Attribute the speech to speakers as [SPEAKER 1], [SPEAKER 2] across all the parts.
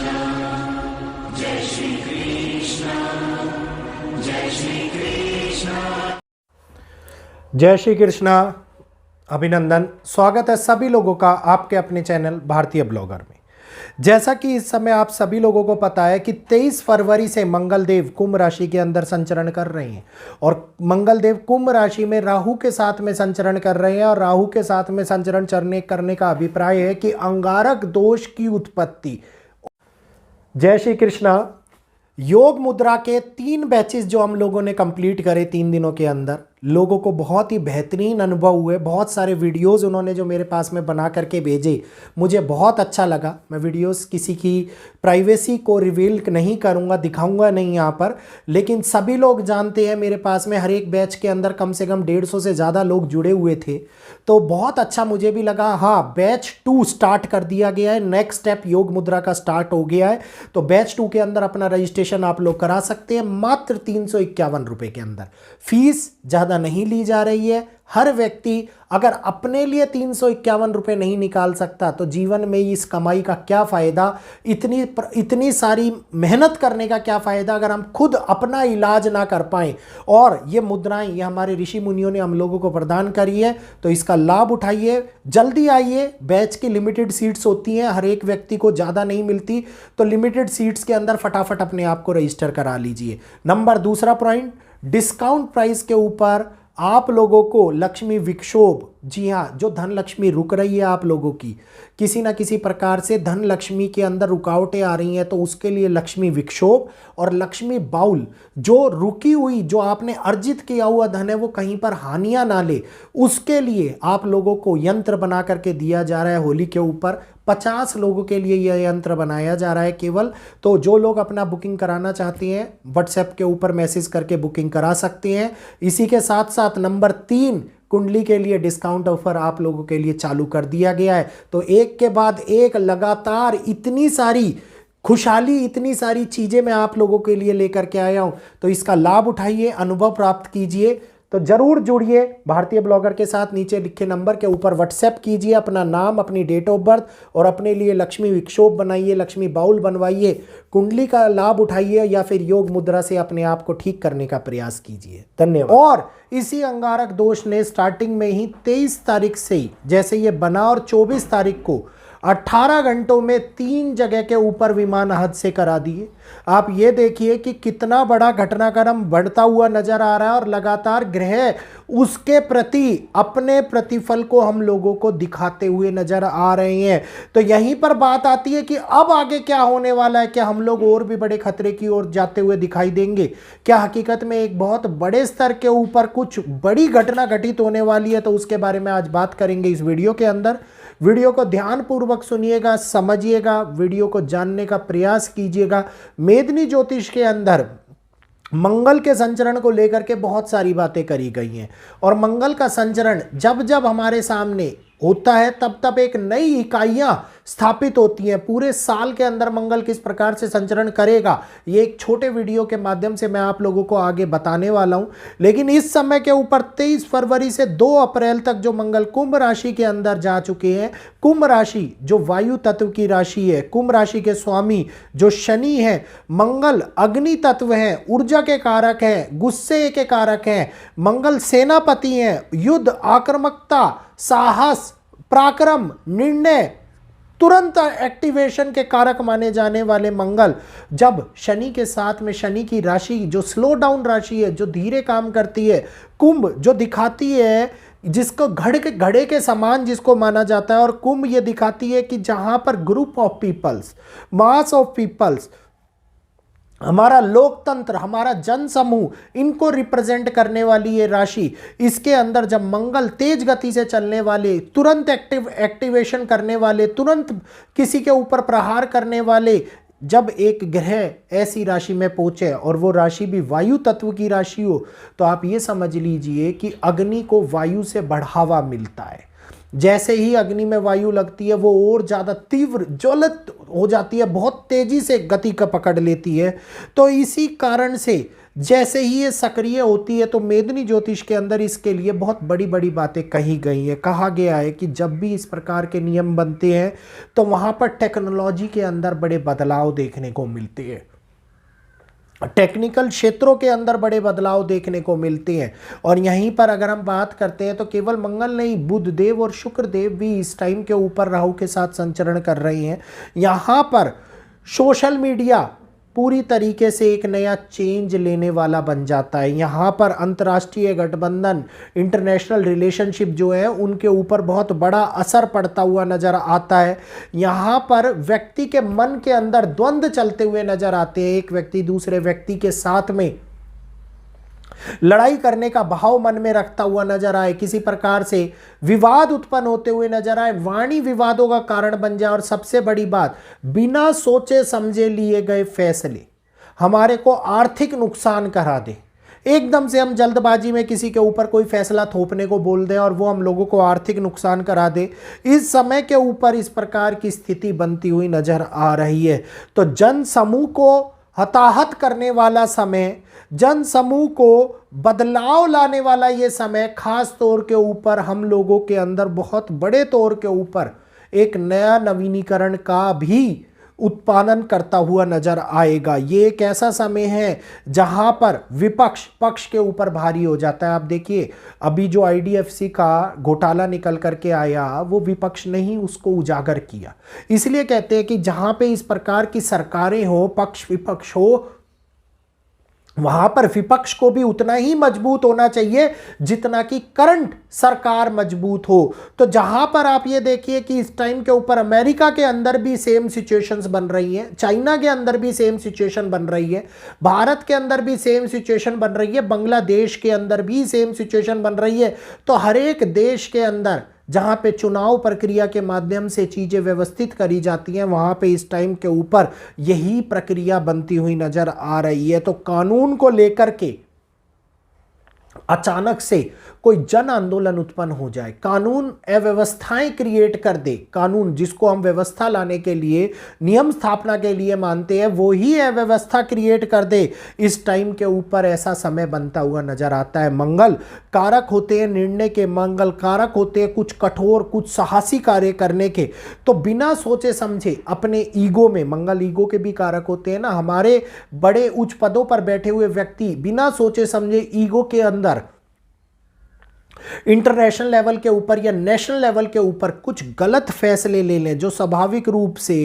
[SPEAKER 1] जय श्री कृष्ण, जय श्री कृष्ण।
[SPEAKER 2] जय श्री कृष्णा। अभिनंदन, स्वागत है सभी लोगों का आपके अपने चैनल भारतीय ब्लॉगर में। जैसा कि इस समय आप सभी लोगों को पता है कि 23 फरवरी से मंगलदेव कुंभ राशि के अंदर संचरण कर रहे हैं और मंगलदेव कुंभ राशि में राहु के साथ में संचरण कर रहे हैं और राहु के साथ में संचरण करने का अभिप्राय है कि अंगारक दोष की उत्पत्ति। जय श्री कृष्णा। योग मुद्रा के 3 बैचेस जो हम लोगों ने कंप्लीट करे 3 दिनों के अंदर, लोगों को बहुत ही बेहतरीन अनुभव हुए। बहुत सारे वीडियोस उन्होंने जो मेरे पास में बना करके भेजे, मुझे बहुत अच्छा लगा। मैं वीडियोस किसी की प्राइवेसी को रिवील नहीं करूंगा, दिखाऊंगा नहीं यहाँ पर, लेकिन सभी लोग जानते हैं मेरे पास में हर एक बैच के अंदर कम से कम 150 से ज़्यादा लोग जुड़े हुए थे, तो बहुत अच्छा मुझे भी लगा। हाँ, बैच 2 स्टार्ट कर दिया गया है, नेक्स्ट स्टेप योग मुद्रा का स्टार्ट हो गया है, तो बैच 2 के अंदर अपना रजिस्ट्रेशन आप लोग करा सकते हैं मात्र 351 रुपये के अंदर। फीस ज़्यादा नहीं ली जा रही है। हर व्यक्ति अगर अपने लिए 351 रुपये नहीं निकाल सकता तो जीवन में इस कमाई का क्या फ़ायदा, इतनी सारी मेहनत करने का क्या फ़ायदा अगर हम खुद अपना इलाज ना कर पाएँ। और ये मुद्राएं ये हमारे ऋषि मुनियों ने हम लोगों को प्रदान करी है, तो इसका लाभ उठाइए, जल्दी आइए। बैच की लिमिटेड सीट्स होती हैं, हर एक व्यक्ति को ज़्यादा नहीं मिलती, तो लिमिटेड सीट्स के अंदर फटाफट अपने आप को रजिस्टर करा लीजिए। नंबर दूसरा पॉइंट, डिस्काउंट प्राइस के ऊपर आप लोगों को लक्ष्मी विक्षोभ, जी हाँ, जो धन लक्ष्मी रुक रही है आप लोगों की, किसी ना किसी प्रकार से धन लक्ष्मी के अंदर रुकावटें आ रही हैं, तो उसके लिए लक्ष्मी विक्षोभ और लक्ष्मी बाउल, जो रुकी हुई, जो आपने अर्जित किया हुआ धन है वो कहीं पर हानियां ना ले, उसके लिए आप लोगों को यंत्र बना करके दिया जा रहा है। होली के ऊपर 50 लोगों के लिए यह यंत्र बनाया जा रहा है केवल। तो जो लोग अपना बुकिंग कराना चाहते हैं व्हाट्सएप के ऊपर मैसेज करके बुकिंग करा सकते हैं। इसी के साथ साथ नंबर 3, कुंडली के लिए डिस्काउंट ऑफर आप लोगों के लिए चालू कर दिया गया है। तो एक के बाद एक लगातार इतनी सारी खुशहाली, इतनी सारी चीज़ें मैं आप लोगों के लिए लेकर के आया हूं, तो इसका लाभ उठाइए, अनुभव प्राप्त कीजिए। तो जरूर जुड़िए भारतीय ब्लॉगर के साथ। नीचे लिखे नंबर के ऊपर व्हाट्सएप कीजिए अपना नाम, अपनी डेट ऑफ बर्थ और अपने लिए लक्ष्मी विक्षोभ बनाइए, लक्ष्मी बाउल बनवाइए, कुंडली का लाभ उठाइए या फिर योग मुद्रा से अपने आप को ठीक करने का प्रयास कीजिए। धन्यवाद। और इसी अंगारक दोष ने स्टार्टिंग में ही 23 तारीख से ही जैसे ये बना और 24 तारीख को 18 घंटों में 3 जगह के ऊपर विमान हादसे करा दिए। आप ये देखिए कि कितना बड़ा घटनाक्रम बढ़ता हुआ नजर आ रहा है और लगातार ग्रह उसके प्रति अपने प्रतिफल को हम लोगों को दिखाते हुए नजर आ रहे हैं। तो यहीं पर बात आती है कि अब आगे क्या होने वाला है। क्या हम लोग और भी बड़े खतरे की ओर जाते हुए दिखाई देंगे? क्या हकीकत में एक बहुत बड़े स्तर के ऊपर कुछ बड़ी घटना घटित होने वाली है? तो उसके बारे में आज बात करेंगे इस वीडियो के अंदर। वीडियो को ध्यानपूर्वक सुनिएगा, समझिएगा, वीडियो को जानने का प्रयास कीजिएगा। मेदिनी ज्योतिष के अंदर मंगल के संचरण को लेकर के बहुत सारी बातें करी गई हैं और मंगल का संचरण जब जब हमारे सामने होता है तब तब एक नई इकाइयां स्थापित होती हैं। पूरे साल के अंदर मंगल किस प्रकार से संचरण करेगा, ये एक छोटे वीडियो के माध्यम से मैं आप लोगों को आगे बताने वाला हूं। लेकिन इस समय के ऊपर 23 फरवरी से 2 अप्रैल तक जो मंगल कुंभ राशि के अंदर जा चुके हैं, कुंभ राशि जो वायु तत्व की राशि है, कुंभ राशि के स्वामी जो शनि है, मंगल अग्नि तत्व है, ऊर्जा के कारक है, गुस्से के कारक हैं, मंगल सेनापति हैं, युद्ध, आक्रामकता, साहस, पराक्रम, निर्णय, तुरंत एक्टिवेशन के कारक माने जाने वाले मंगल जब शनि के साथ में, शनि की राशि जो स्लो डाउन राशि है, जो धीरे काम करती है, कुंभ जो दिखाती है जिसको घड़े के समान जिसको माना जाता है, और कुंभ ये दिखाती है कि जहां पर group of peoples, mass of peoples, हमारा लोकतंत्र, हमारा जन समूह, इनको रिप्रेजेंट करने वाली ये राशि, इसके अंदर जब मंगल तेज गति से चलने वाले, तुरंत एक्टिवेशन करने वाले, तुरंत किसी के ऊपर प्रहार करने वाले, जब एक ग्रह ऐसी राशि में पहुंचे और वो राशि भी वायु तत्व की राशि हो, तो आप ये समझ लीजिए कि अग्नि को वायु से बढ़ावा मिलता है। जैसे ही अग्नि में वायु लगती है वो और ज़्यादा तीव्र ज्वलित हो जाती है, बहुत तेज़ी से गति का पकड़ लेती है। तो इसी कारण से जैसे ही ये सक्रिय होती है तो मेदिनी ज्योतिष के अंदर इसके लिए बहुत बड़ी बड़ी बातें कही गई है। कहा गया है कि जब भी इस प्रकार के नियम बनते हैं तो वहां पर टेक्नोलॉजी के अंदर बड़े बदलाव देखने को मिलते हैं, टेक्निकल क्षेत्रों के अंदर बड़े बदलाव देखने को मिलते हैं। और यहीं पर अगर हम बात करते हैं तो केवल मंगल नहीं, बुध देव और शुक्र देव भी इस टाइम के ऊपर राहु के साथ संचरण कर रहे हैं। यहाँ पर सोशल मीडिया पूरी तरीके से एक नया चेंज लेने वाला बन जाता है। यहाँ पर अंतर्राष्ट्रीय गठबंधन, इंटरनेशनल रिलेशनशिप जो है उनके ऊपर बहुत बड़ा असर पड़ता हुआ नजर आता है। यहाँ पर व्यक्ति के मन के अंदर द्वंद्व चलते हुए नजर आते हैं, एक व्यक्ति दूसरे व्यक्ति के साथ में लड़ाई करने का भाव मन में रखता हुआ नजर आए, किसी प्रकार से विवाद उत्पन्न होते हुए नजर आए, वाणी विवादों का कारण बन जाए। और सबसे बड़ी बात, बिना सोचे समझे लिए गए फैसले हमारे को आर्थिक नुकसान करा दे। एकदम से हम जल्दबाजी में किसी के ऊपर कोई फैसला थोपने को बोल दें और वो हम लोगों को आर्थिक नुकसान करा दे, इस समय के ऊपर इस प्रकार की स्थिति बनती हुई नजर आ रही है। तो जन समूह को हताहत करने वाला समय, जन समूह को बदलाव लाने वाला ये समय, खास तौर के ऊपर हम लोगों के अंदर बहुत बड़े तौर के ऊपर एक नया नवीनीकरण का भी उत्पादन करता हुआ नजर आएगा। ये एक ऐसा समय है जहां पर विपक्ष पक्ष के ऊपर भारी हो जाता है। आप देखिए अभी जो IDFC का घोटाला निकल करके आया वो विपक्ष ने ही उसको उजागर किया। इसलिए कहते हैं कि जहां पे इस प्रकार की सरकारें हो, पक्ष विपक्ष हो, वहां पर विपक्ष को भी उतना ही मजबूत होना चाहिए जितना कि करंट सरकार मजबूत हो। तो जहां पर आप ये देखिए कि इस टाइम के ऊपर अमेरिका के अंदर भी सेम सिचुएशंस बन रही हैं, चाइना के अंदर भी सेम सिचुएशन बन रही है, भारत के अंदर भी सेम सिचुएशन बन रही है, बांग्लादेश के अंदर भी सेम सिचुएशन बन रही है। तो हर एक देश के अंदर जहां पे चुनाव प्रक्रिया के माध्यम से चीजें व्यवस्थित करी जाती हैं, वहां पे इस टाइम के ऊपर यही प्रक्रिया बनती हुई नजर आ रही है। तो कानून को लेकर के अचानक से कोई जन आंदोलन उत्पन्न हो जाए, कानून अव्यवस्थाएं क्रिएट कर दे, कानून जिसको हम व्यवस्था लाने के लिए, नियम स्थापना के लिए मानते हैं, वो ही अव्यवस्था क्रिएट कर दे, इस टाइम के ऊपर ऐसा समय बनता हुआ नजर आता है। मंगल कारक होते हैं निर्णय के, मंगल कारक होते हैं कुछ कठोर, कुछ साहसी कार्य करने के। तो बिना सोचे समझे अपने ईगो में, मंगल ईगो के भी कारक होते हैं ना, हमारे बड़े उच्च पदों पर बैठे हुए व्यक्ति बिना सोचे समझे ईगो के अंदर इंटरनेशनल लेवल के ऊपर या नेशनल लेवल के ऊपर कुछ गलत फैसले ले लें जो स्वाभाविक रूप से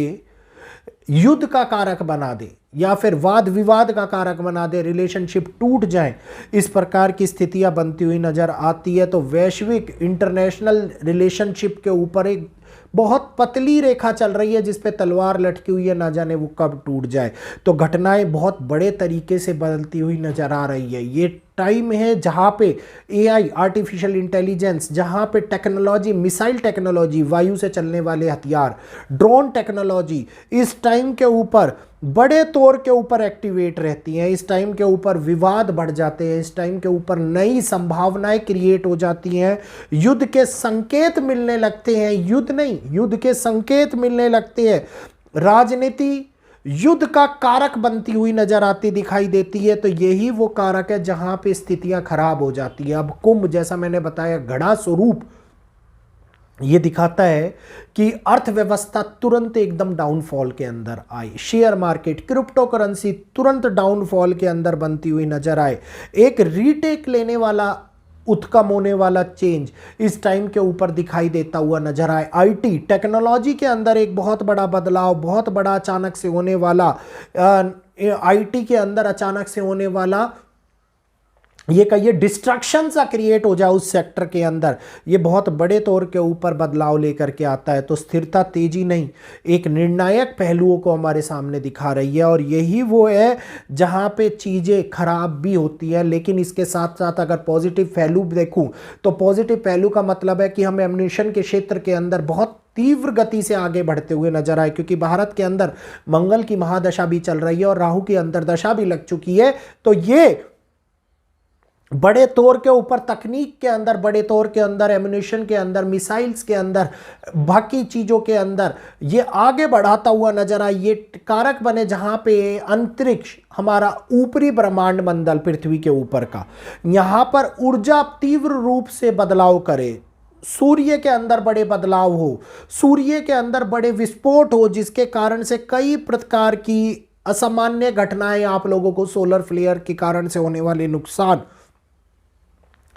[SPEAKER 2] युद्ध का कारक बना दे या फिर वाद विवाद का कारक बना दे, रिलेशनशिप टूट जाए, इस प्रकार की स्थितियां बनती हुई नजर आती है। तो वैश्विक इंटरनेशनल रिलेशनशिप के ऊपर एक बहुत पतली रेखा चल रही है जिस पे तलवार लटकी हुई है, ना जाने वो कब टूट जाए। तो घटनाएं बहुत बड़े तरीके से बदलती हुई नजर आ रही है। ये टाइम है जहां पे AI, आर्टिफिशियल इंटेलिजेंस, जहां पे टेक्नोलॉजी, मिसाइल टेक्नोलॉजी, वायु से चलने वाले हथियार, ड्रोन टेक्नोलॉजी इस टाइम के ऊपर बड़े तौर के ऊपर एक्टिवेट रहती हैं। इस टाइम के ऊपर विवाद बढ़ जाते हैं, इस टाइम के ऊपर नई संभावनाएं क्रिएट हो जाती हैं, युद्ध के संकेत मिलने लगते हैं, युद्ध नहीं, युद्ध के संकेत मिलने लगते हैं। राजनीति युद्ध का कारक बनती हुई नजर आती दिखाई देती है। तो यही वो कारक है जहां पे स्थितियां खराब हो जाती है। अब कुंभ, जैसा मैंने बताया, घड़ा स्वरूप ये दिखाता है कि अर्थव्यवस्था तुरंत एकदम डाउनफॉल के अंदर आई, शेयर मार्केट, क्रिप्टो करेंसी तुरंत डाउनफॉल के अंदर बनती हुई नजर आए, एक रीटेक लेने वाला, उत्कम होने वाला चेंज इस टाइम के ऊपर दिखाई देता हुआ नजर आए। IT टेक्नोलॉजी के अंदर एक बहुत बड़ा बदलाव, बहुत बड़ा अचानक से होने वाला, IT के अंदर अचानक से होने वाला, ये कहिए डिस्ट्रक्शन सा क्रिएट हो जाए उस सेक्टर के अंदर, ये बहुत बड़े तौर के ऊपर बदलाव लेकर के आता है। तो स्थिरता, तेजी नहीं, एक निर्णायक पहलुओं को हमारे सामने दिखा रही है। और यही वो है जहां पे चीजें खराब भी होती है, लेकिन इसके साथ साथ अगर पॉजिटिव पहलू देखूं तो पॉजिटिव पहलू का मतलब है कि हम एमिनेशन के क्षेत्र के अंदर बहुत तीव्र गति से आगे बढ़ते हुए नजर आए, क्योंकि भारत के अंदर मंगल की महादशा भी चल रही है और राहु की अंतर्दशा भी लग चुकी है। तो ये बड़े तौर के ऊपर तकनीक के अंदर, बड़े तौर के अंदर एम्यूनिशन के अंदर, मिसाइल्स के अंदर, बाकी चीज़ों के अंदर ये आगे बढ़ाता हुआ नजर आए, ये कारक बने जहाँ पे अंतरिक्ष, हमारा ऊपरी ब्रह्मांड मंडल पृथ्वी के ऊपर का, यहाँ पर ऊर्जा तीव्र रूप से बदलाव करे, सूर्य के अंदर बड़े बदलाव हो, सूर्य के अंदर बड़े विस्फोट हो, जिसके कारण से कई प्रकार की असामान्य घटनाएं आप लोगों को सोलर फ्लेयर के कारण से होने वाले नुकसान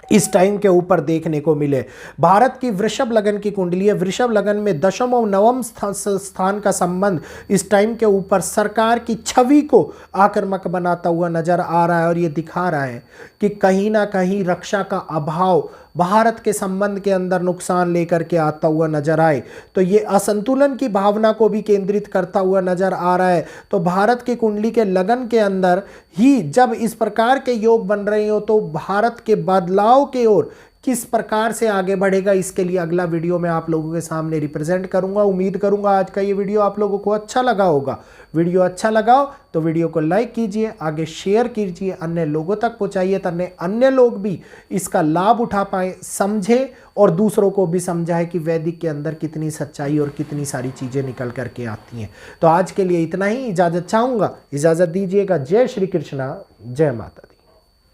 [SPEAKER 2] इस टाइम के ऊपर देखने को मिले। भारत की वृषभ लगन की कुंडली है, वृषभ लगन में दशम और नवम स्थान का संबंध इस टाइम के ऊपर सरकार की छवि को आक्रामक बनाता हुआ नजर आ रहा है और ये दिखा रहा है कि कहीं ना कहीं रक्षा का अभाव भारत के संबंध के अंदर नुकसान लेकर के आता हुआ नजर आए, तो ये असंतुलन की भावना को भी केंद्रित करता हुआ नजर आ रहा है। तो भारत की कुंडली के लगन के अंदर ही जब इस प्रकार के योग बन रहे हो तो भारत के बदलाव के ओर किस प्रकार से आगे बढ़ेगा, इसके लिए अगला वीडियो मैं आप लोगों के सामने रिप्रेजेंट करूंगा। उम्मीद करूंगा आज का ये वीडियो आप लोगों को अच्छा लगा होगा। वीडियो अच्छा लगा हो तो वीडियो को लाइक कीजिए, आगे शेयर कीजिए, अन्य लोगों तक पहुंचाइए, ताकि अन्य लोग भी इसका लाभ उठा पाए, समझे और दूसरों को भी समझाए कि वैदिक के अंदर कितनी सच्चाई और कितनी सारी चीज़ें निकल करके आती हैं। तो आज के लिए इतना ही, इजाज़त चाहूँगा, इजाज़त दीजिएगा। जय श्री कृष्णा, जय माता दी।